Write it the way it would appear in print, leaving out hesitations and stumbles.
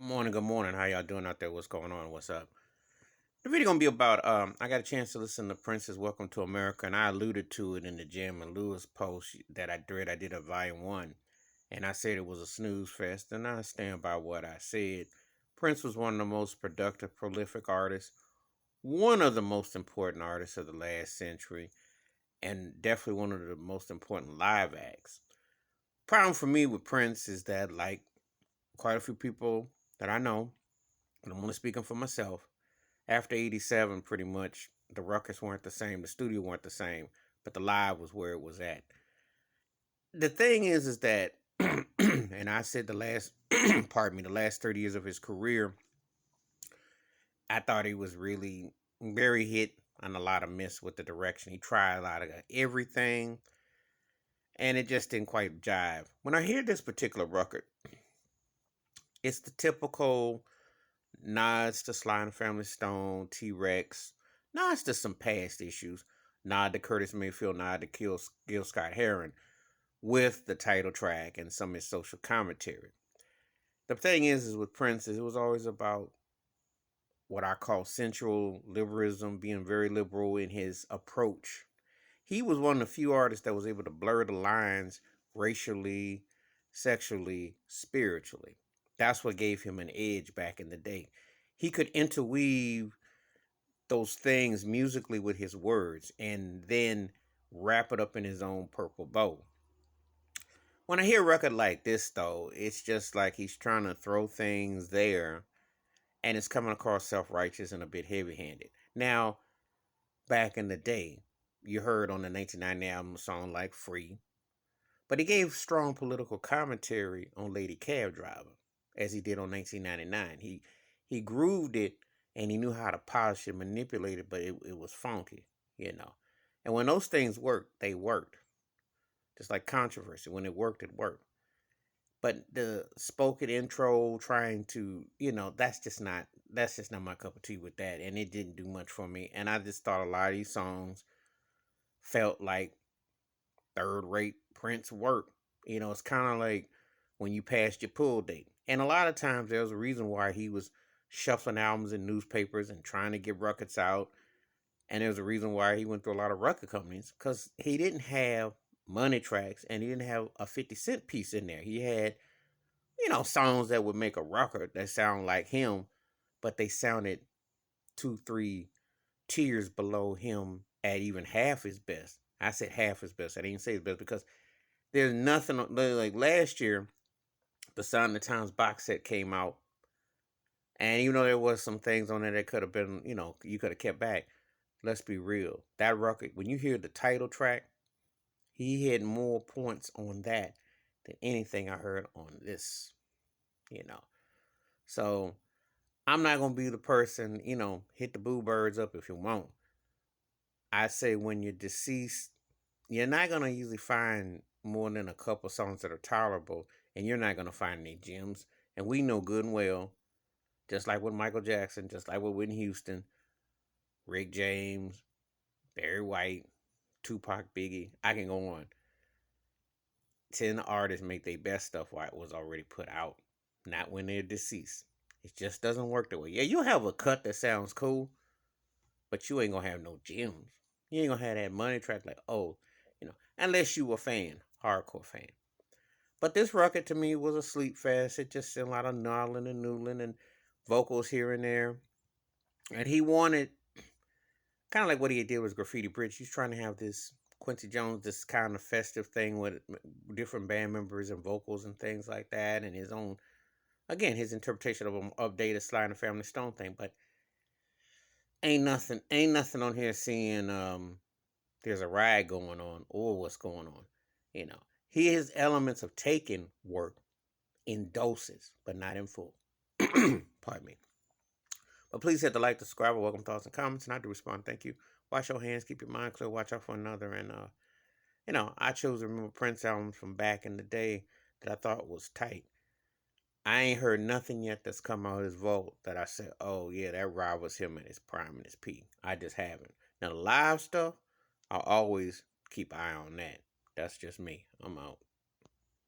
Good morning. How y'all doing out there? What's going on? What's up? The video gonna be about I got a chance to listen to Prince's Welcome to America, and I alluded to it in the Jim and Lewis post that I did. I did a volume 1, and I said it was a snooze fest, and I stand by what I said. Prince was one of the most productive, prolific artists, one of the most important artists of the last century, and definitely one of the most important live acts. Problem for me with Prince is that, like quite a few people that I know, and I'm only speaking for myself, after 87, pretty much, the records weren't the same, the studio weren't the same, but the live was where it was at. The thing is that, and I said the last, pardon me, the last 30 years of his career, I thought he was really very hit and a lot of miss with the direction. He tried a lot of everything, and it just didn't quite jive. When I hear this particular record, it's the typical nods to Sly and the Family Stone, T Rex, nods to some past issues, nod to Curtis Mayfield, nod to Gil Scott Heron, with the title track and some of his social commentary. The thing is with Prince, it was always about what I call central liberalism, being very liberal in his approach. He was one of the few artists that was able to blur the lines racially, sexually, spiritually. That's what gave him an edge back in the day. He could interweave those things musically with his words and then wrap it up in his own purple bow. When I hear a record like this, though, it's just like he's trying to throw things there and it's coming across self righteous and a bit heavy handed. Now, back in the day, you heard on the 1990 album a song like Free, but he gave strong political commentary on Lady Cab Driver, as he did on 1999. He grooved it and he knew how to polish it, manipulate it, but it was funky, you know. And when those things worked, they worked. Just like Controversy, when it worked, it worked. But the spoken intro, trying to, that's just not my cup of tea with that, and it didn't do much for me. And I just thought a lot of these songs felt like third rate Prince work. It's kind of like when you passed your pull date. And a lot of times there was a reason why he was shuffling albums in newspapers and trying to get records out. And there's a reason why he went through a lot of record companies because he didn't have money tracks and he didn't have a 50 cent piece in there. He had, songs that would make a record that sound like him, but they sounded 2, 3 tiers below him at even half his best. I said half his best. I didn't say his best because there's nothing like last year. The Sign of the Times box set came out, and even though there was some things on there that could have been, you could have kept back. Let's be real. That record, when you hear the title track, he had more points on that than anything I heard on this. You know, so I'm not gonna be the person, hit the boo birds up if you want. I say when you're deceased, you're not gonna usually find more than a couple songs that are tolerable, and you're not gonna find any gems. And we know good and well, just like with Michael Jackson, just like with Whitney Houston, Rick James, Barry White, Tupac, Biggie. I can go on. 10 artists make their best stuff while it was already put out, not when they're deceased. It just doesn't work that way. Yeah, you'll have a cut that sounds cool, but you ain't gonna have no gems. You ain't gonna have that money track like, oh, unless you a fan, hardcore fan. But this record to me was a sleep fest. It just said a lot of nodding and noodling and vocals here and there. And he wanted kind of like what he did with Graffiti Bridge. He's trying to have this Quincy Jones, this kind of festive thing with different band members and vocals and things like that, and his own, again, his interpretation of an updated Sly and the Family Stone thing. But ain't nothing on here seeing there's a ride going on or what's going on. You know, he has elements of taking work in doses, but not in full. Pardon me. But please hit the like, the subscribe, welcome thoughts and comments, and I do respond. Thank you. Wash your hands, keep your mind clear, watch out for another. And I chose to remember Prince albums from back in the day that I thought was tight. I ain't heard nothing yet that's come out of his vault that I said, oh yeah, that ride was him at his prime and his peak. I just haven't. Now the live stuff, I'll always keep an eye on that. That's just me. I'm out.